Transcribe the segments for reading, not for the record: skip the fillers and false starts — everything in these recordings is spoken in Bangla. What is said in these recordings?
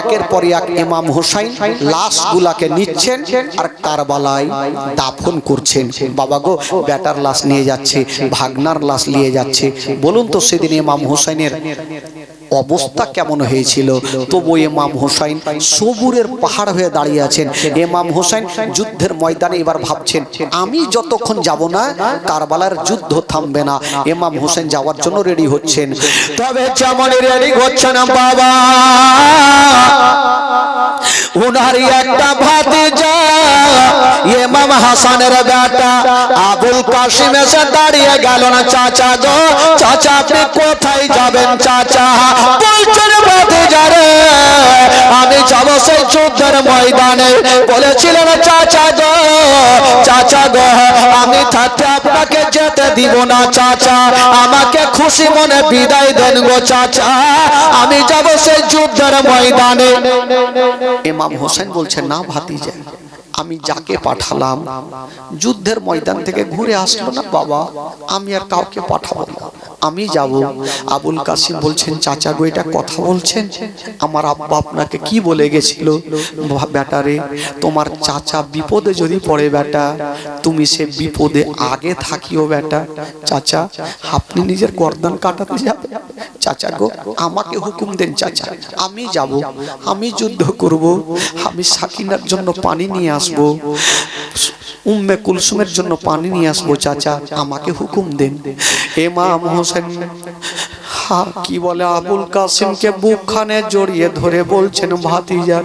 একের পর এক ইমাম হুসাইন লাশগুলাকে নিচ্ছেন আর কারবালায় দাফন করছেন। বাবা গো, বেটার লাশ নিয়ে যাচ্ছে, ভাগনার লাশ নিয়ে যাচ্ছে। বলুন তো সেদিন ইমাম হুসাইনের অবস্থা কেমন হয়েছিল? তবু ইমাম হুসাইন সবুরের পাহাড় হয়ে দাঁড়িয়ে আছেন। ইমাম হুসাইন যুদ্ধের ময়দানে এবার ভাবছেন, আমি যতক্ষণ যাব না কারবালার যুদ্ধ থামবে না। ইমাম হুসাইন যাওয়ার জন্য রেডি হচ্ছেন। তবে যেমন রেডি হচ্ছেন বাবা, উনারই একটা ভাতিজা ইমাম হাসানের বেটা আবুল কাসিম এসে দাঁড়িয়ে গেল না। চাচা গো, চাচা আপনি কোথায় যাবেন? চাচা বলছেন, ভাতিজা রে আমি যাব সেই যুদ্ধের ময়দানে। বলেছিলেন চাচা গো, চাচা গো আমি থাকতে আপনাকে যেতে দিব না। চাচা আমাকে খুশি মনে বিদায় দেন গো। চাচা আমি যাব সেই যুদ্ধের ময়দানে। ইমাম হোসেন বলছেন, না ভাতিজা, আমি যাকে পাঠালাম যুদ্ধের ময়দান থেকে ঘুরে আসলো না বাবা, আমি আর কাউকে পাঠাবো না, আমি যাব। আবুল কাসিম বলছেন, চাচা গো এটা কথা বলছেন? আমার আব্বা আপনাকে কি বলে গেছিল? বেটারে তোমার চাচা বিপদে যদি পড়ে বেটা, তুমি সে বিপদে আগে থাকিও বেটা। চাচা আপনি নিজের গর্দান কাটাতে যাবে? চাচা গো আমাকে হুকুম দেন চাচা, আমি যাব, আমি যুদ্ধ করব, আমি সাকিনার জন্য পানি নিয়ে আসবো, উম্মে কুলসুমের জন্য পানি নিয়ে আসবো। চাচা আমাকে হুকুম দেন। ইমাম হোসেন কি বলে, আবুল কাসিমকে বুকখানে জড়িয়ে ধরে বলছেন, ভাতিজা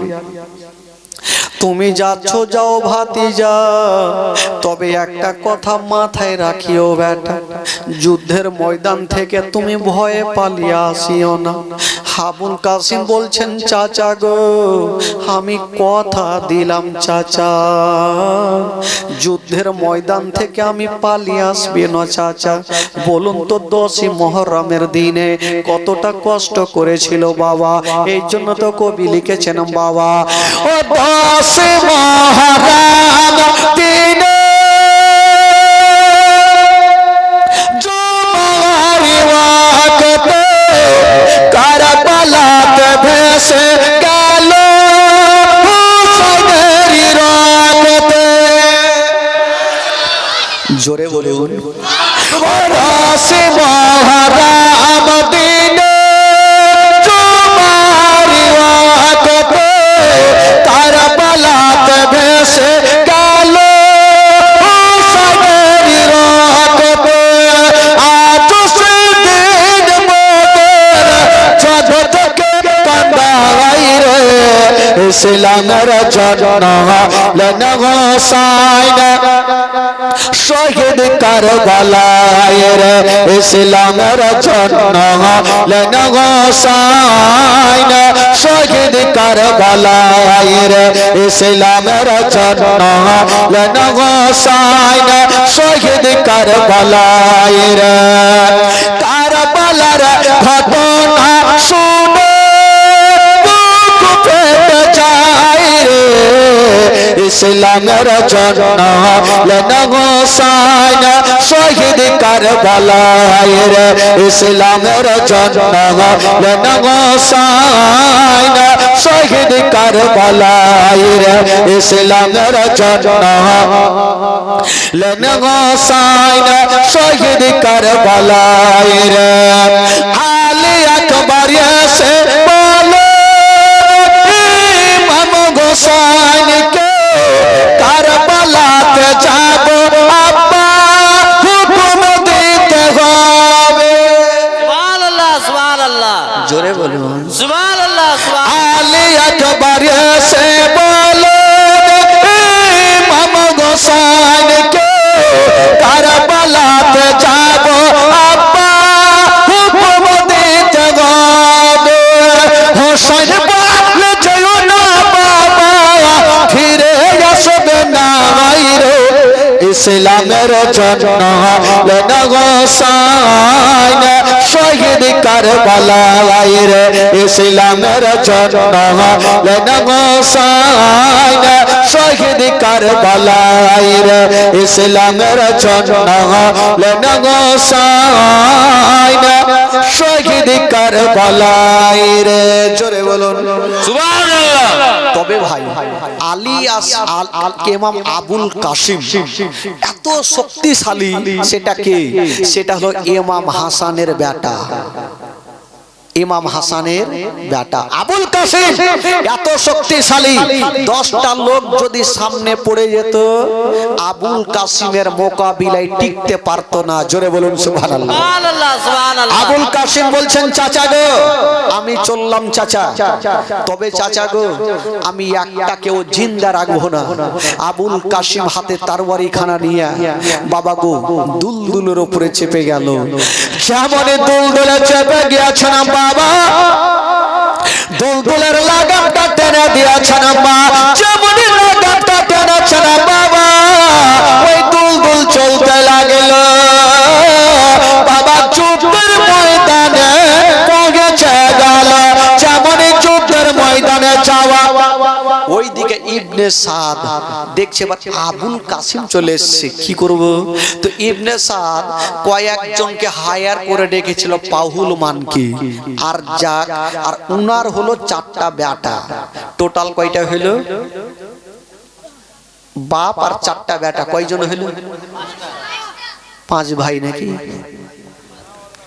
তুমি যাচ্ছ যাও ভাতিজা, তবে একটা কথা মাথায় রাখিও বেটা, যুদ্ধের ময়দান থেকে তুমি ভয়ে পালিয়ে আসিও না। আবুল কাসিম বলছেন, চাচা গো আমি কথা দিলাম চাচা, যুদ্ধের ময়দান থেকে আমি পালিয়ে আসবি না চাচা। বলুন তো 10ই মুহররমের দিনে কতটা কষ্ট করেছিল বাবা। এই জন্য তো কবি লিখেছেন বাবা, ও 10ই মুহররম দিনে জুমারি ওয়াক্তে কারবালাতে ভেসে গেল হুসাইনের রক্তে। জোরে বলুন, 10ই মুহররম দিনে জুমারি ওয়াক্তে কারবালাতে ভেসে গেল হুসাইনের রক্তে। আজ সেদিন মোদের জগৎকে কাঁদাই রে, ইসলামের জন্য লেন হোসাইন শহীদ কারবালায় রে, ইসলামের জন্য লেন হোসাইন শহীদ কারবালায় রে, ইসলামের জন্য লেন হোসাইন শহীদ কারবালায় রে। কারবালার ঘটনা শুনে বুক ফেটে যায় রে, ইসলামের জন্য লেন হোসাইন শহীদ কারবালায় রে, ইসলামের জন্য লেন হোসাইন শহীদ কারবালায় রে, ইসলামের জন্য লেন হোসাইন শহীদ কারবালায় রে। আলী আকবর এসে বলে ইমাম হোসাইনকে কারবালাতে যাব আব্বা হুকুম দিতে হবে। সুবহানাল্লাহ সুবহানাল্লাহ, জোরে বলুন সুবহানাল্লাহ সুবহানাল্লাহ। আলী আকবর এসে বলে ইমাম হোসাইনকে কারবালাতে যাব আব্বা হুকুম দিতে হবে। হোসেন বলে যেও না বাবা, ফিরে আসবে না রে, ইসলামের জন্য লেন হোসাইন শহীদ কারবালায় রে, ইসলামের জন্য লেন হোসাইন শহীদ কারবালায় রে, ইসলামের জন্য লেন হোসাইন শহীদ কারবালায় রে। জোরে বলুন সুবহানাল্লাহ। তবে ভাই ইমাম আবুল কাসিম এত শক্তিশালী, সেটা কে? সেটা হলো ইমাম হাসানের বেটা। ইমাম হাসানের বেটা আবুল কাসিম এত শক্তিশালী, 10টা লোক যদি সামনে পড়ে যেত আবুল কাসিমের মোকাবিলায় টিকতে পারতো না। জোরে বলুন সুবহানাল্লাহ। সুবহানাল্লাহ, সুবহানাল্লাহ। আবুল কাসিম বলছেন, চাচা গো আমি চললাম চাচা, তবে চাচা গো আমি একটাকেও জিন্দা রাখবো না। আবুল কাসিম হাতে তরবারি খানা নিয়ে বাবা গো দুলদুলের উপরে চেপে গেল। যেমন দুলদুলে চেপে গিয়েছে না বাবা, দুলদুলের লাগামটা টেনে দিয়েছে না মা, যেমন লাগামটা টেনেছে না বাবা ওই দুলদুল চলতে লাগল। বাবা যুদ্ধের ময়দানে পৌঁছে গেল। যেমন যুদ্ধের ময়দানে যাওয়া, ওইদিকে ইবনে সাদ দেখছে আবুল কাসিম চলে এসছে, কি করব? তো ইবনে সাদ কয়েকজনকে হায়ার করে ডেকেছিল পাহুল মানকে আর যাক, আর উনার হলো 4টা বেটা। টোটাল কয়টা হলো? বাপ আর 4টা বেটা। কয়জন হলো? 5 ভাই নাকি?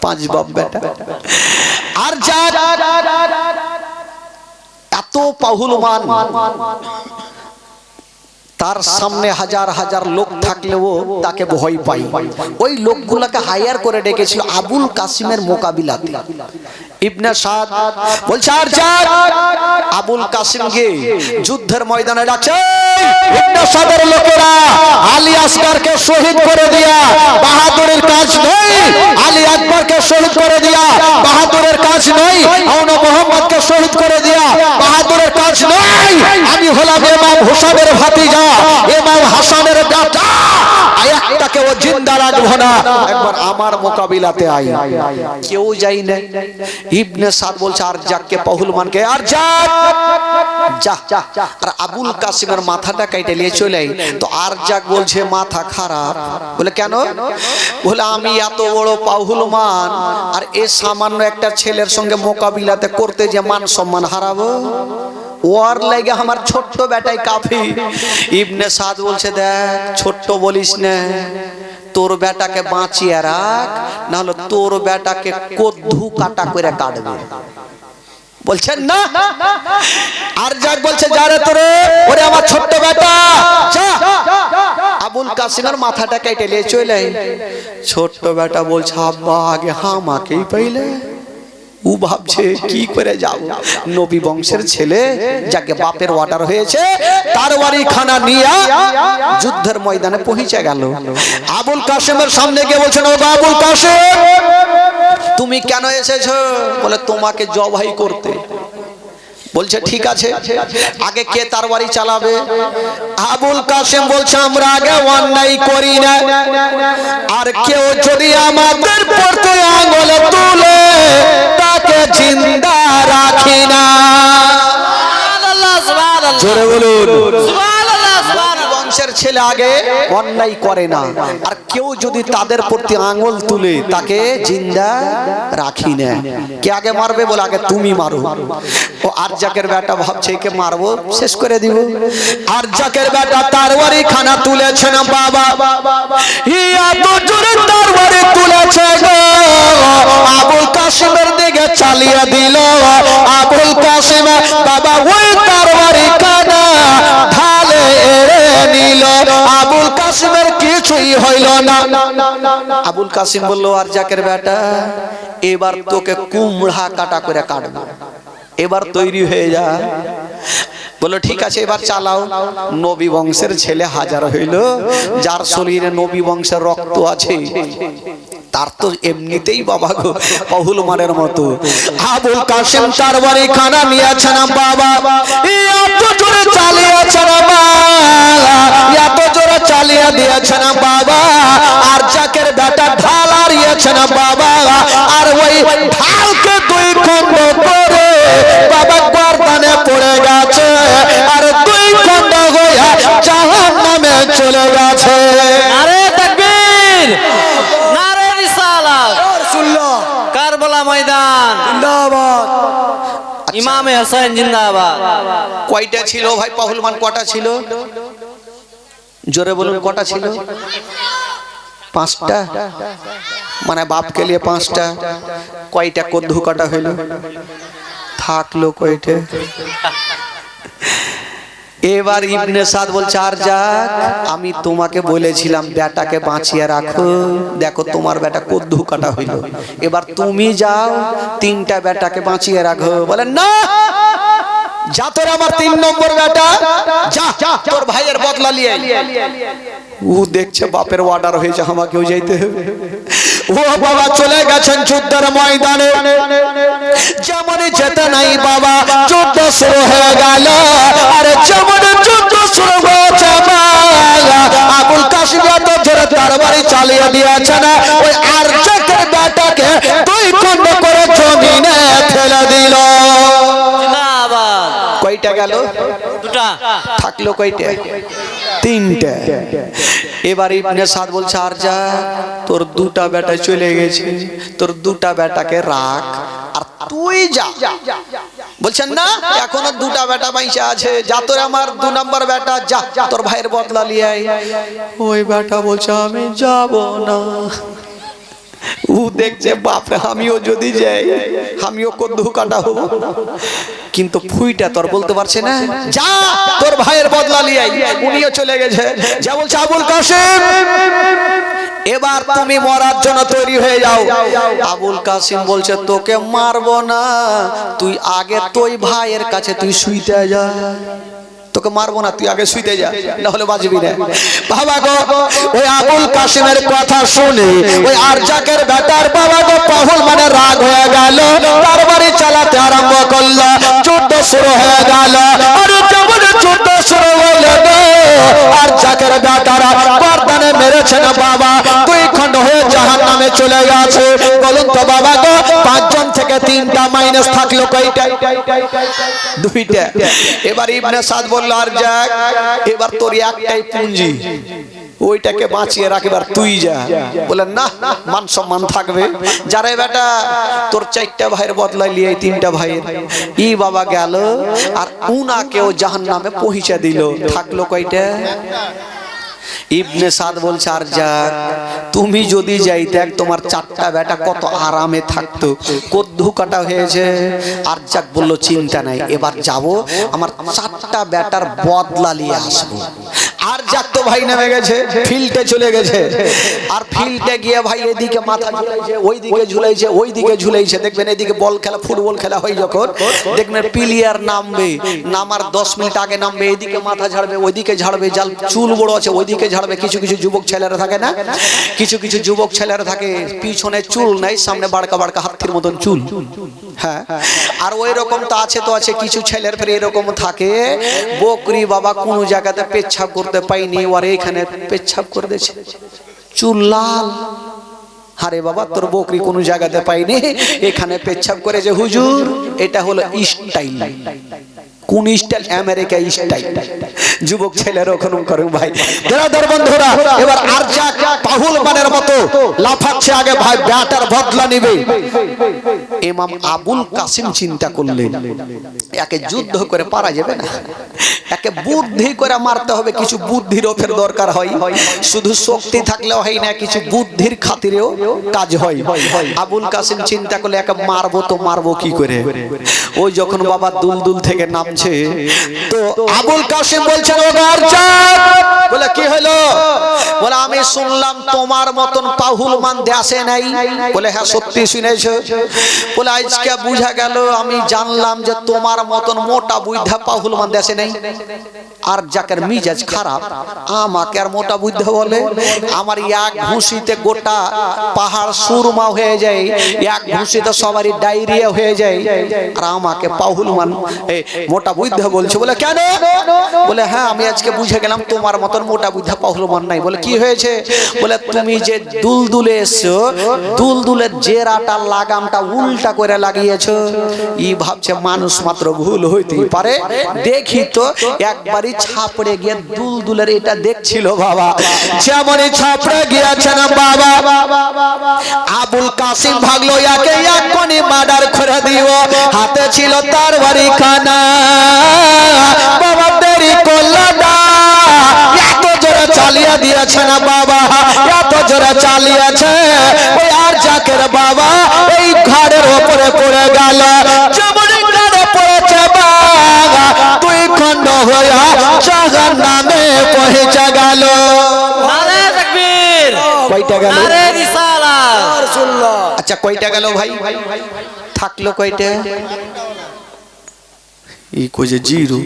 5 বাপ বেটা। আর যাক এত পাহুলমান, তার সামনে হাজার হাজার লোক থাকলেও তাকে ভয় পাই। ওই লোকগুলাকে হায়ার করে ডেকেছিল আবুল কাসিমের মোকাবিলাতে। ইবনে সাদ বলছে আর যাক আবুল কাসিমকে যুদ্ধের ময়দানে ডাকছে। ইবনে সাদের লোকেরা আলী আসগরকে শহীদ করে দিয়া বাহাদুরের কাজ নয়, আলী আকবরকে শহীদ করে দিয়া বাহাদুরের কাজ নয়, আউন মোহাম্মদকে শহীদ করে দিয়া বাহাদুরের কাজ নয়, আমি হলাম ইমাম হুসাইনের ভাতিজা, ইমাম হাসানের বেটা, একটাকে ও জিন্দা রাখবো না, একবার আমার মোকাবিলাতে আই। কেউ যাই না। ইবনে সাদ বলছে আর যাককে পাহুলমানকে আর যাক যা। আর আবুল কাসিমের মাথাটা কেটে নিয়ে চলে আই। তো আর যাক বলছে মাথা খারাপ। বলে কেন? বলে আমি এত বড় পাহুলমান আর এ সামান্য একটা ছেলের সঙ্গে মোকাবিলাতে করতে যে মান সম্মান হারাবো, ওর লাগে আমার ছোট্ট বেটাই কাফি। ইবনে সাদ বলছে দেখ ছোট্ট বলিস না, তোর বেটাকে বাঁচিয়ে রাখ, না হলে তোর বেটাকে কদ্দু কাটা করে কাটবে। বলছেন না। আর যাক বলছে যারে তোরে, ওরে আমার ছোট্ট বেটা যা। আবুল কাসিমের মাথাটা কেটে নিয়ে চলে। ছোট্ট বেটা বলছে আব্বা আগে আমাকেই পাইলে। ও ভাবছে কি করে যাব, নবী বংশের ছেলে যাকে বাপের অর্ডার হয়েছে তার বাড়ি খানা নিয়ে যুদ্ধের ময়দানে পৌঁছে গেল। আবুল কাসিমের সামনে গিয়ে বলছেন ও আবুল কাসিম তুমি কেন এসেছো? বলে তোমাকে জবাই করতে। বলছে ঠিক আছে, আগে কে তার বাড়ি চালাবে? আবুল কাসিম বলছে আমরা আগে অন্যায় করি না, আর কেউ যদি আমাদের পড়তে আঙুল তুলে তাকে জিন্দা রাখি না। সুবহানাল্লাহ, সুবহানাল্লাহ। জোরে বলুন সুবহানাল্লাহ, সুবহানাল্লাহ। বংশের ছেলে আগে অন্যায় করে না, আর কেউ যদি তাদের প্রতি আঙুল তুলে তাকে জিন্দা রাখি না। কে আগে মারবে? বলে আগে তুমি মারো। ও আরজাকের বেটা ভাবছে কে মারবো, শেষ করে দিব। আরজাকের বেটা তরবারি খানা তুলেছে না বাবা, ইয়া তো জোরে তরবারি তুলেছে গো, আবুল কাসিমের দিকে চালিয়ে দিল। আবুল কাসিম বাবা ওই তরবারি খানা ঢালে এড়ে নিল। আবুল কাসিমের কিছুই হইল না। আবুল কাসিম বলল আরজাকের বেটা এবার তোকে কুমড়া কাটা করে কাটবো, এবার তৈরি হয়ে যা। বলো ঠিক আছে এবার চালাও। নবী বংশের ছেলে হাজার হইল, যার শরীরে নবী বংশের রক্ত আছে তার তো এমনিতেই বাবা গো পাহুলমানের মতো। আবুল কাসিম তরবারি খানা নিয়েছে না বাবা, এত জোরে চালিয়েছে না বাবা, এত জোরে চালিয়ে দিয়েছে না বাবা। আর জাকের বেটা ঢাল হারিয়েছে না বাবা, আর ওই ঢালকে দুই খণ্ড করে বাবা গর্দানে পড়ে গেছে, আর দুই খণ্ড হয়ে জাহান্নামে চলে গেছে। নারে তাকবীর, নারে রিসালাত, কারবালা ময়দান জিন্দাবাদ। ইমাম হোসেন জিন্দাবাদ। কয়টা ছিল ভাই পাহুলমান? কটা ছিল? জোরে বলুন, কটা ছিল? 5টা, মানে বাপকে নিয়ে 5টা। কয়টা কদ্দু কাটা হইল? থাকলো কয়টা? এবার ইবনে সাদ বলছে, আর যাক, আমি তোমাকে বলেছিলাম বেটাকে বাঁচিয়ে রাখো, দেখো তোমার বেটা কদ্দু কাটা হইল, এবার তুমি যাও 3টা বেটাকে বাঁচিয়ে রাখো। বলেন না, যা তোর আমার 3 নম্বর বেটা, যা তোর ভাইয়ের বদলা নিয়ে আয়। ও দেখছে বাপের অর্ডার হয়েছে, আমাকেও যাইতে হবে। ও বাবা চলে গেছেন যুদ্ধের ময়দানে, যেমন যেতে নাই বাবা যুদ্ধ শুরু হয়ে গেল। আরে যেমন যুদ্ধ শুরু হয়েছে আবুল কাসিম এত জোরে তরবারি চালিয়ে দিয়েছে না, ওই আরজাকের বেটাকে 2 খণ্ড করে জমিনে ফেলে দিল। জিন্দাবাদ। কয়টা গেল? 2টা। থাকলো কয়টা? 3টা। এবার ইবনে সাদ বলছে, আর যা, তোর 2টা বেটা চলে গেছে, তোর 2টা বেটাকে রাখ আর তুই যা। বলছেন না, এখনো 2টা বেটা বাইচা আছে, যা তোর আমার 2 নম্বর বেটা, যা তোর ভাইয়ের বদলা নিয়ে আয়। ওই বেটা বলছে, আমি যাব না। ও দেখছে বাপরে, আমিও যদি যাই আমিও কদ্দু কাটা হব। কিন্তু ফুইটা তোর বলতে পারছে না, যা তোর ভাইয়ের বদলা নিয়ে আয়। উনিও চলে গেছে। যা বলছে আবুল কাসিম, এবার তুমি মরার জন্য তৈরি হয়ে যাও। আবুল কাসিম বলছে, তোকে মারবো না, তুই আগে তুই ভাইয়ের কাছে তুই শুইতে যা। তোকে মারবো না, তুই আগে শুইতে যা, না হলে বাঁচবি না। বাবা গো, ওই আবুল কাসিমের কথা শুনে ওই আরজাকের বেটার বাবা গো পাহুল মানে রাগ হয়ে গেল, তরবারি চালাতে আরম্ভ করলো। যুদ্ধ শুরু হয়ে গেল। আরে যেমন যুদ্ধ শুরু হলো গো, আরজাকের বেটারা গর্দানে মেরেছেন বাবা, 2 খণ্ড হয়ে জাহান্নামে চলে গেছে। বলুন তো বাবা গো, 5 জন থেকে 3টা মাইনাস থাকলো কয়টা? 2টা। এবার ইবনে সাদ বলল, আর যাক, এবার তোর একটাই পুঁজি, ওইটাকে বাঁচিয়ে রাখ, এবার তুই যা। বলেন না, মান সম্মান থাকবে। যারে বেটা তোর 4টা ভাইয়ের বদলায় নিয়ে 3টা ভাইয়ের ই বাবা গেল, আর উনাকেও জাহান্নামে পৌঁছে দিল। থাকলো কয়টা? ইবনে সাদ বলছে, আর যাক, তুমি যদি যাইতে তোমার 4টা বেটা কত আরামে থাকতো, কদ্দু কাটা হয়েছে। আর যাক বলল, চিন্তা নাই, এবার যাব আমার 4টা বেটার বদলা নিয়ে আসবো। আর যাক তো ভাই নেমে গেছে, ফিল্ডে চলে গেছে। আর ফিল্ডে গিয়ে ভাই এদিকে মাথা ঝুলাইছে, ওইদিকে ঝুলাইছে, ওইদিকে ঝুলাইছে। দেখবেন এদিকে বল খেলা, ফুটবল খেলা হয় যখন, দেখবেন প্লেয়ার নামবে, নামার 10 মিনিট আগে নামবে, এদিকে মাথা ঝাড়বে, ওইদিকে ঝাড়বে, যার চুল বড় আছে ওইদিকে ঝাড়বে। কিছু কিছু যুবক ছেলেরা থাকে না, কিছু কিছু যুবক ছেলেরা থাকে পিছনে চুল নাই, সামনে বাড়কা বাড়কা হাতির মতন চুল। হ্যাঁ, আর ওই রকম তো আছে, তো আছে কিছু ছেলের ফের এরকম থাকে, বকরি বাবা কোন জায়গাতে পেচ্ছাপ করতে পাইনি, আর এখানে পেচ্ছাপ করে দিয়েছে, চুল লাল। আরে বাবা, তোর বকরি কোন জায়গাতে পাইনি, এখানে পেচ্ছাপ করেছে হুজুর। এটা হলো স্টাইল। কোন স্টাইল? America style. যুবক ছেলেরা ওখানে করে ভাই। বেরাদার বন্ধুরা, এবার আরজাক পাহুল মানের মতো লাফাচ্ছে, আগে ভাই ব্যাটার বদলা নেবে। ইমাম আবুল কাসিম চিন্তা করলেন, একে যুদ্ধ করে পারা যাবে না, একে বুদ্ধি করে মারতে হবে। কিছু বুদ্ধির ওপর দরকার হয়, শুধু শক্তি থাকলেও হয় না, কিছু বুদ্ধির খাতিরেও কাজ হয়। আবুল কাসিম চিন্তা করলে, একে মারবো তো মারবো কি করে। ওই যখন বাবা দুলদুল থেকে নামছে, তো আবুল কাসিম বলছেন, ও আরজাক, বলে কি হলো? বলে আমি শুনলাম তোমার মতন পাহুলমান দেশে নাই। বলে হ্যাঁ সত্যি শুনেছো। বলে আজকে বুঝা গেল, আমি জানলাম যে তোমার মতন মোটা বুদ্ধা পাহুলমান দেশে নেই। আর যাকের মিজাজ খারাপ, আমাকে আর মোটা বুদ্ধা বলে? আমার এক ঘুষিতে গোটা পাহাড় সুরমা হয়ে যায়, এক ঘুষিতে সবারই ডায়রিয়া হয়ে যায়, আর আমাকে পাহুলমান মোটা মোটা বুদ্ধা বলছে। বলে কেন? বলে হ্যাঁ আমি আজকে বুঝে গেলাম তোমার মতন মোটা বুদ্ধা পহলমান নাই। বলে কি হয়েছে? বলে তুমি যে দুলদুলে এসছো, দুলদুলের জেরাটা লাগামটা উল্টা করে লাগিয়েছো। ই ভাবছে মানুষ মাত্র ভুল হইতেই পারে, দেখি তো। একবারই ছাপড়ে গিয়ে দুলদুলের এটা দেখছিল বাবা, যেমনই ছাপড়ে গিয়েছে না বাবা, আবুল কাসিম ভাগলো একে এক্ষুনি মার্ডার করে দিব। হাতে ছিল তার বাড়ি খানা, বাবা দেরি করলো না, এত জোরে চালিয়ে দিয়েছে না বাবা, এত জোরে চালিয়েছে ওই আর জাকের বাবা এই ঘাড়ের ওপরে পড়ে গেল। যেমনই ঘাড়ে পড়েছে বাবা দুই খণ্ড হয়ে জাহান্নামে পৌঁছে গেল। নারে তাকবীর, কয়টা গেল? নারে রিসালাত। আচ্ছা কয়টা গেল ভাই? থাকলো কয়টা? এই কইছে জিরো,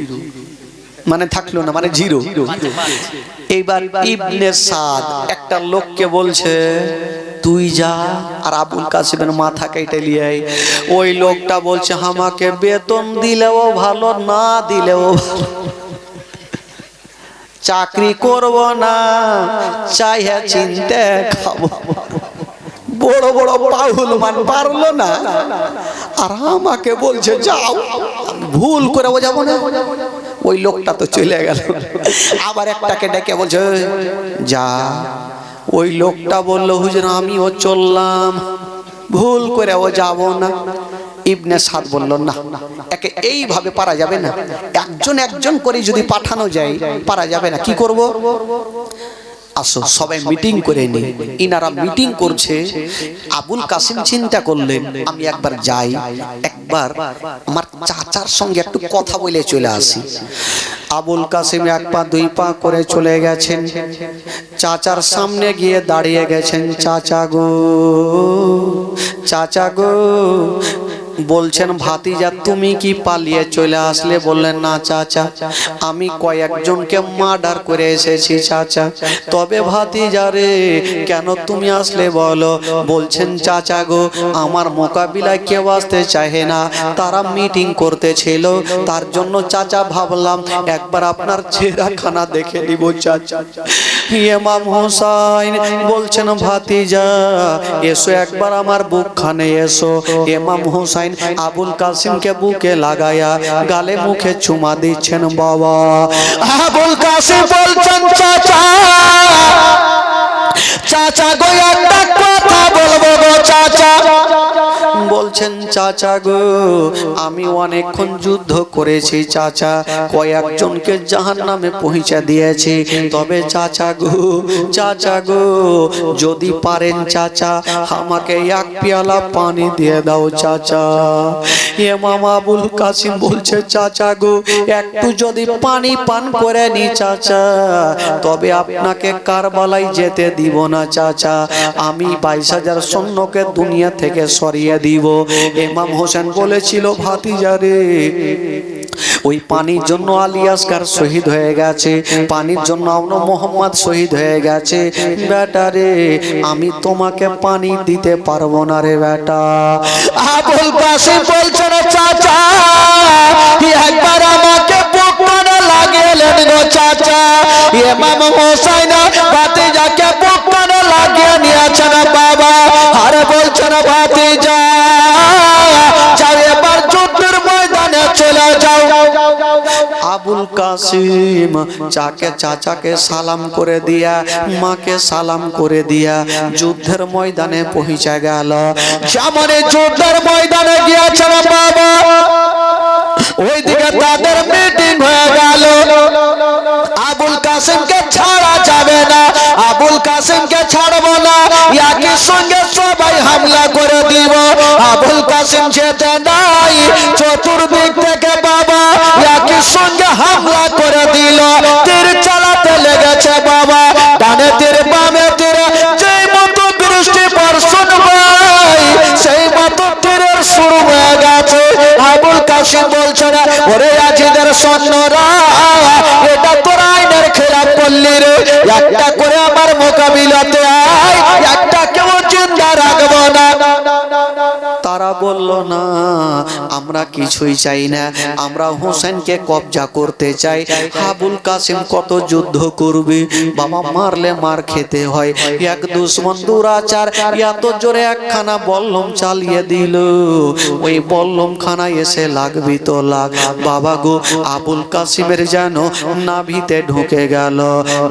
মানে থাকলো না, মানে জিরো। এইবার ইবনে সাদ একটা লোককে বলছে তুই যা আর আবুল কাসিমের মাথা কেটে নিয়ে আয়। ওই লোকটা বলছে আমাকে বেতন দিলেও ভালো, না দিলেও ভালো, চাকরি করব না, চাইয়া চিনতে খাবো। বড় বড় পাহুল মান পারলো না, আর আমাকে বলছে যাও, ভুল করে যাবো না। ওই লোকটা তো চলে গেল। আবার একটাকে ডেকে বলছে যা। ওই লোকটা বলল হুজুর আমিও চললাম, ভুল করে ও যাব না। ইবনে সাদ বলল না, একে এইভাবে পারা যাবে না, একজন একজন করে যদি পাঠানো যায় পারা যাবে না। কি করব? আসো সবাই মিটিং করে নি। ইনারা মিটিং করছে। আবুল কাসিম চিন্তা করলেন আমি একবার যাই, একবার আমার চাচার সঙ্গে একটু কথা বলে চলে আসি। আবুল কাসিম এক পা দুই পা করে চলে গেছেন, চাচার সামনে গিয়ে দাঁড়িয়ে গেছেন। চাচা গো, চাচা গো, বলছেন ভাতিজা তুমি কি পালিয়ে চলে আসলে? বললেন না চাচা, আমি কয়েকজনকে মার্ডার করে এসেছি চাচা। তবে ভাতিজা রে কেন তুমি আসলে বলো? বলছেন চাচা গো আমার মোকাবিলায় কেউ আসতে চাহে না, তারা মিটিং করতেছিল, তার জন্য চাচা ভাবলাম একবার আপনার চেহারাখানা দেখে নিব চাচা। ইমাম হোসাইন বলছেন ভাতিজা এসো একবার আমার বুকখানে এসো। ইমাম হোসাইন আবুল কাসিমকে বুকে লাগায়া গালে মুখে চুমা দিচ্ছেন। বাবা আবুল কাসিম বলছেন চাচা, চাচা গো একটা কথা বলবো গো চাচা। বলছেন চাচা গো আমি অনেকক্ষণ যুদ্ধ করেছি চাচা, কয়েকজনকে জাহান্নামে পৌঁছে দিয়েছি। তবে চাচা গো, চাচা গো যদি পারেন চাচা আমাকে এক পেয়ালা পানি দিয়ে দাও চাচা। ইমাম আবুল কাসিম বলছে চাচা গো একটু যদি পানি পান করে নি চাচা, তবে আপনাকে কারবালায় যেতে দিব না চাচা, আমি 22,000 সৈন্যকে দুনিয়া থেকে সরিয়ে দিব। ইমাম হোসেন বলেছিল ভাতিজা রে ওই পানির জন্য আলী আসগার শহীদ হয়ে গেছে, পানির জন্য আমরা মোহাম্মদ শহীদ হয়ে গেছে। বেটা রে আমি তোমাকে পানি দিতে পারবো না রে বেটা। আবুল কাসিম বলছে না চাচা একবার আমাকে বুকখানে লাগিয়েলেন গো চাচা। ইমাম হোসেন ভাতিজাকে বুকখানে লাগিয়ে নিয়েছেন বাবা, আর বলছেন ভাতিজা যাও এবার যুদ্ধের ময়দানে চলে যাও। আবুল কাসিম চাচাকে সালাম করে দিয়া, মাকে সালাম করে দিয়া যুদ্ধের ময়দানে পৌঁছে গেল। যেমন যুদ্ধের ময়দানে গিয়েছে বাবা ওইদিকে তাদের মিটিং হয়ে গেল। আবুল কাসিমকে ছাড়া যাবে না, আবুল কাসিমকে ছাড়বো না, একই সঙ্গে সবাই হামলা করে দিব। আবুল কাসিম যেতে নাই, চতুর্দিক থেকে বাবা একই সঙ্গে হামলা করে দিল। তীর চালাতে লেগেছে বাবা, ডানে তীর বামে তীর, যেই মতো বৃষ্টি বর্ষণ হয় সেই মতো তীরের শুরু হয়ে গেছে। আবুল কাসিম বলছে না ওরে আজিদের সৈন্যরা এটা তোর আইনের খেলাপ করলি রে, একটা করে আমার মোকাবিলাতে আয়, একটা কেউ চিন্তা রাখবো না। তারা বলল না, আমরা কিছুই চাই না, আমরা হোসেনকে কবজা করতে চাই। আবুল কাসিম কত যুদ্ধ করবে বাবা, মারলে মার খেতে হয়। এক দুশ্মন দুরাচার এত জোরে একখানা বল্লম চালিয়ে দিল, ওই বল্লম খানা এসে লাগবি তো লাগ বাবা গো। আবুল কাসিমের যেন নাভিতে ঢুকে গেল।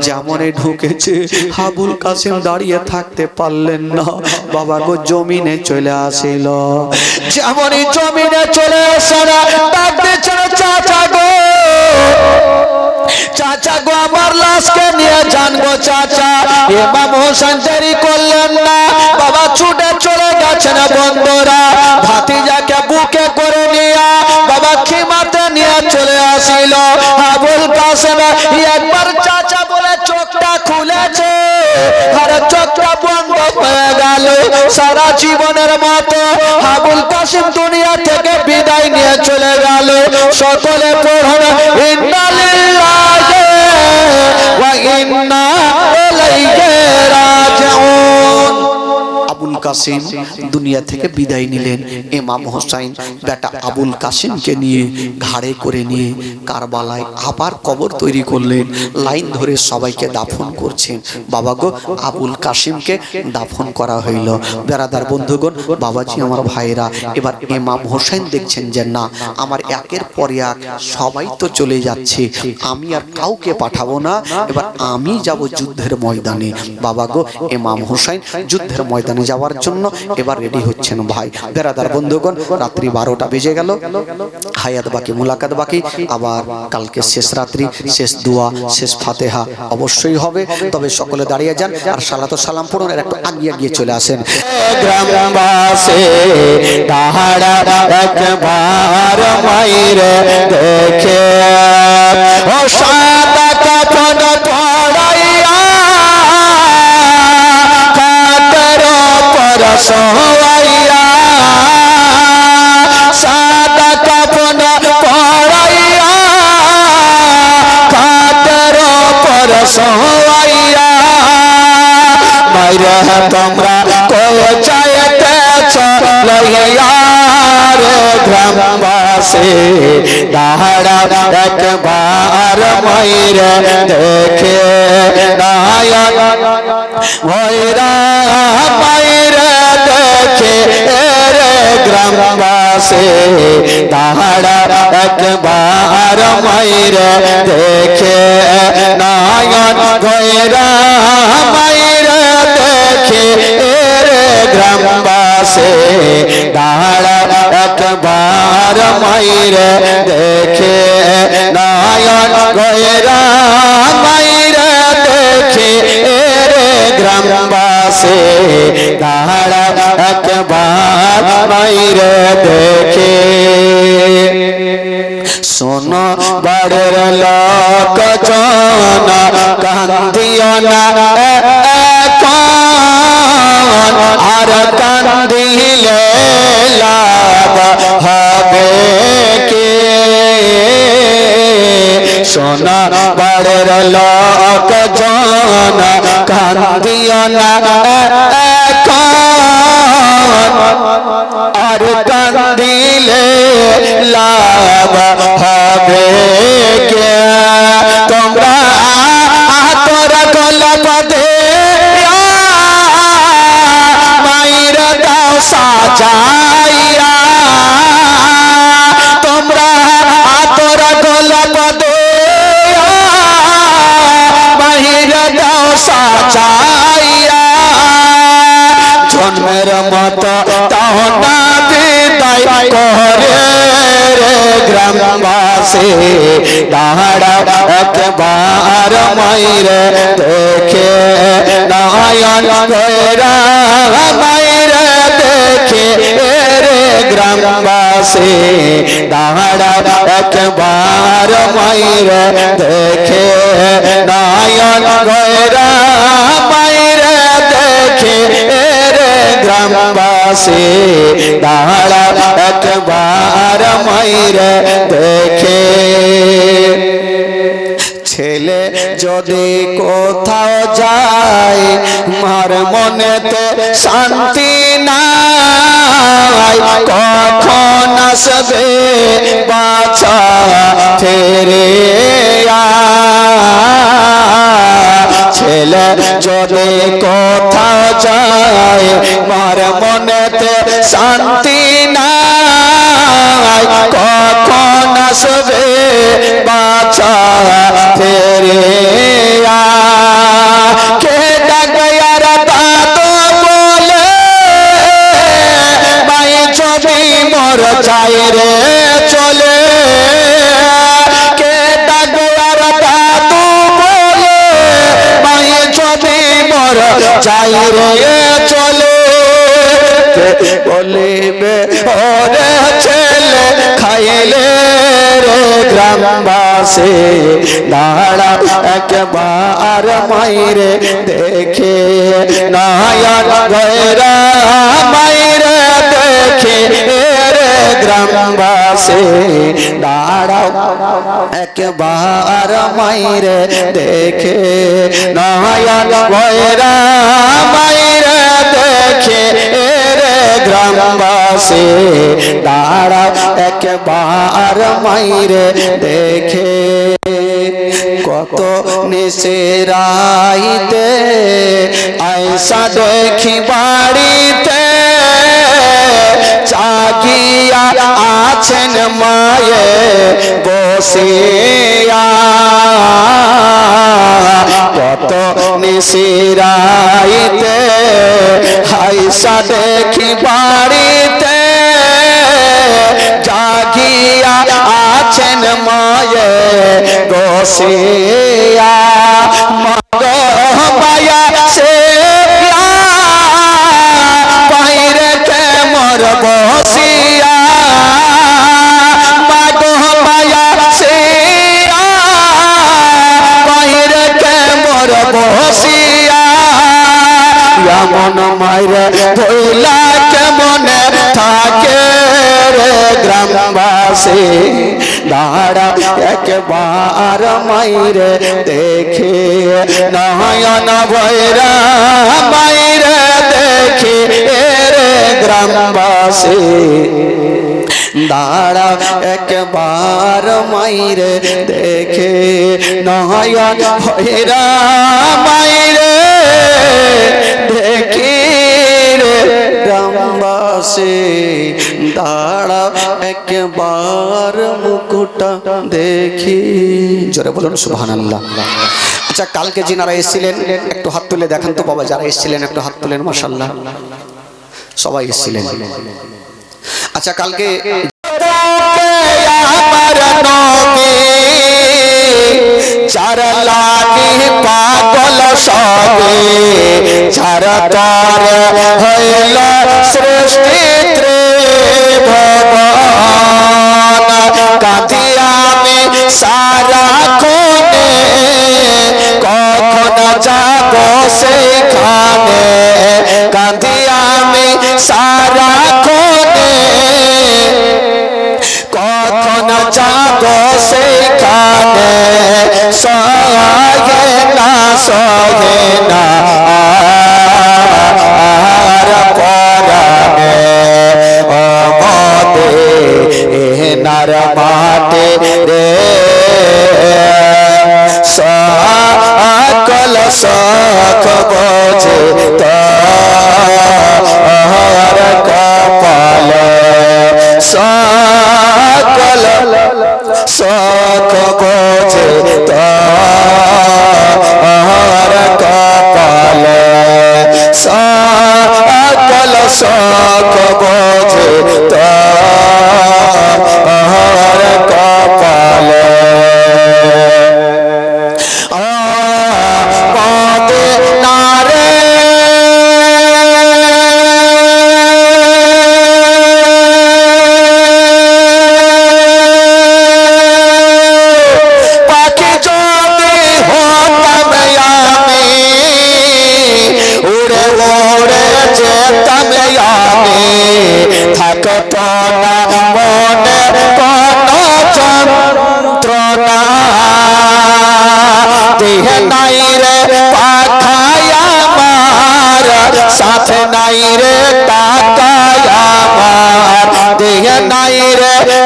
যেমনই ঢুকেছে আবুল কাসিম দাঁড়িয়ে থাকতে পারলেন না বাবা গো, জমিনে চলে আসিল। যেমনই জমিনে চলে আসে না, ডাক দিচ্ছেন চাচা গো, চাচা গো আমার লাশকে নিয়ে যান গো চাচা। ইমাম হোসেন দেরি করলেন না বাবা, ছুটে চলে গেছেন বন্ধুরা। ভাতিজাকে বুকে করে নিয়ে বাবা খিমাতে নিয়ে চলে আসিল। আবুল কাসেম একবার চাচা বলে চোখটা খুলেছে, আর চোখটা বন্ধ হয়ে গেল। সারা জীবনের মতো আবুল কাসেম দুনিয়া থেকে বিদায় নিয়ে চলে গেল। সকলে পড়বে ইন্না লিল্লাহি ওয়া ইন্না ইলাইহি রাজিউন। আবুল কাসিম দুনিয়া থেকে বিদায় নিলেন। ইমাম হোসেন বেটা আবুল কাসিমকে নিয়ে ঘাড়ে করে নিয়ে কারবালায় আবার কবর তৈরি করলেন। লাইন ধরে সবাইকে দাফন করছেন। বাবা গো, আবুল কাসিমকে দাফন করা হইল। বেরাদার বন্ধুগণ, বাবাজি আমার ভাইরা, এবার ইমাম হোসেন দেখছেন যে না, আমার একের পর এক সবাই তো চলে যাচ্ছে, আমি আর কাউকে পাঠাবো না, এবার আমি যাব যুদ্ধের ময়দানে। বাবা গো, ইমাম হোসেন যুদ্ধের ময়দানে যাওয়ার জন্য এবার রেডি হচ্ছেন। ভাই বেরাদার বন্ধুগণ, রাত্রি 12টা বেজে গেল। হায়াত বাকি, মুলাকাত বাকি। আবার কালকে শেষ রাত্রি, শেষ দোয়া, শেষ ফাতেহা অবশ্যই হবে। তবে সকলে দাঁড়িয়ে যান আর সালাতু সালাম পড়ুন, আর একটু আগিয়ে গিয়ে চলে আসেন। গ্রামবাসী তাহারা একবার মাইরে দেখে, ও সাদা কাফন পরাইয়া সোয়াইয়া, সাদা কাফন পরাইয়া কাদের পর সোয়াইয়া, মাইরে তোমরা কই চাইতেছ লইয়া রে গ্রামবাসী দাঁড়া একবার মাইরে দেখে নায়ক ভৈরা মাইরে দেখে রে গ্রামবাসী দাঁড়া একবার মাইরে দেখে নায়ক ভৈরা মাইরে দেখে রে গ্রামবাসী দাঁড়া একবার মাইরে দেখে নায়ক ভৈরা মাইরে দেখে রে গ্রামবাসী দাঁড়া একবার মাইরে দেখে। শোনো বাড়ির লোক জন, কান্দিও না এখন, আর কান্দিলে লাভ হবে কে। সোনা বাড়ির লোক জন, কান্দিও না এখন, আর কান্দিলে লাভ হবে কে। তোমরা তোরা গোলাপ দে মাইরা দাও সাজাইয়া, তোমরা তোরা গোলাপ দে মাইরা দাও সাজাইয়া, জন্মের মতো তাও না বিদায় করে রে গ্রামবাসী দাঁড়া একবার মাইরে দেখে নায়ক ভৈরা মাইরে দেখে রে গ্রামবাসী দাঁড়া একবার মাইরে দেখে নায়ক ভৈরা মাইরে দেখে রে গ্রামবাসী দাঁড়া একবার মাইরে দেখে। ছেলে যদি কোথাও যায় মার মনেতে শান্তি নাই, কখন আসবে বাছা ফেরে ছেলে যদি কোথাও যায় মার মনেতে শান্তি নাই কখন আসবে বাছা ফেরে কে ডাকে আর দাদু বলে মাই ছবি মোর চাই রে চলে কে ডাকে আর দাদু বলে মাই ছবি মোর চাই রে চলে বলিবে ওরে ছেলে খাইলে রে গ্রামবাসী দাঁড়া একবার মাইরে দেখে নয়ন ভৈরা মাইরে দেখে রে গ্রামবাসী দাঁড়াও একবার মাইরে দেখে নয়ন ভৈরা মাইরে দেখে রে গ্রামবাসী দাঁড়াও একবার মাইরে দেখে কত নিশিরাইতে আয়সা দেখি বাড়িতে জাগিয়া আছেন মায়ে বসিয়া কত নিশিরাইতে আয়সা দেখি বাড়িতে জাগিয়া আছেন মায়ে বসিয়া মায়া সে বাইরে কে মোর বসিয়া মায়া সে বাইরে কে মোর বসিয়া এমন মাইরে ধইলা কেমন থাকে রে গ্রামবাসী দাঁড়া একবার মাইরে দেখে নয়ন ভৈরা মাইরে দেখে রে গ্রামবাসী দাঁড়া একবার মাইরে দেখে নয়ন ভৈরা মাইরে দেখি রে গ্রামবাসী দাঁড়া একবার মুকুটা দেখি জোরে বলুন সুবহানাল্লাহ। আচ্ছা কালকে যিনারা এসেছিলেন একটু হাত তুলে দেখান তো বাবা, যারা এসেছিলেন একটু হাত তুলেন মাশাআল্লাহ সবাই এসেছিলেন। আচ্ছা কালকে আমার নবী চার লাগি পাগল সবে ছাড়া তার হইল সৃষ্টি ত্রিভুবন কাঁদি আমি সারা কোণে কখন যাব সেখানে কাঁদি আমি সারা কোণে কখন যাব সেখানে সহে না সহে না আর পরানে মদিনার মাটি রে সকল শখ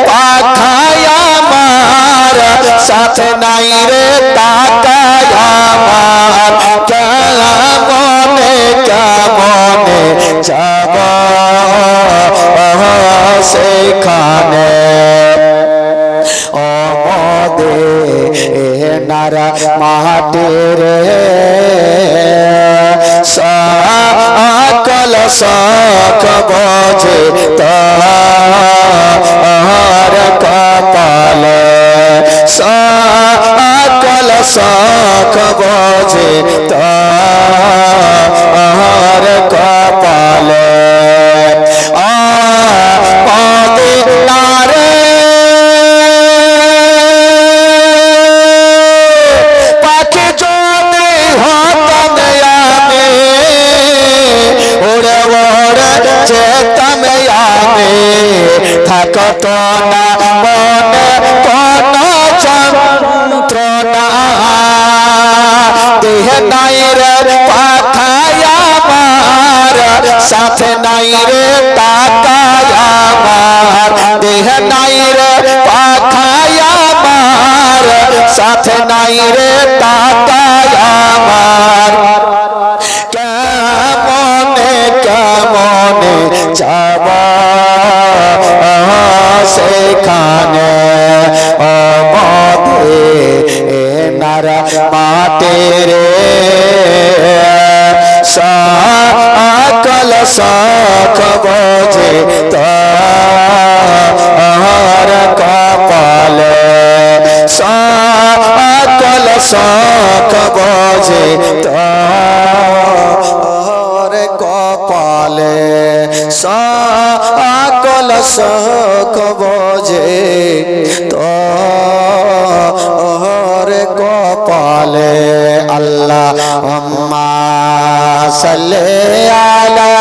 পাখায় আমার সাথে নাই রে টাকায় আমার কেমনে কেমনে যাব সেখানে নারা মাটির সকল শখ বোঝে তার কপালে সকল শখ বোঝে তার কপালে মদিনারে পাখি যদি হতাম আমি উড়ে উড়ে যেতাম আমি থাকত না মনে কোন যন্ত্রণা দেহ নাই রে পাখায় আমার সাথে নাই রে টাকায় আমার দেহ নাই রে পাখায় আমার সাথে নাই রে টাকায় আমার কেমনে কেমনে যাব সেখানে নারা মাটির সকল শখ বোঝে তার কপালে সকল শখ বোঝে তার কপালে সকল শখ বোঝে তার কপালে আল্লাহুম্মা সাল্লি আলা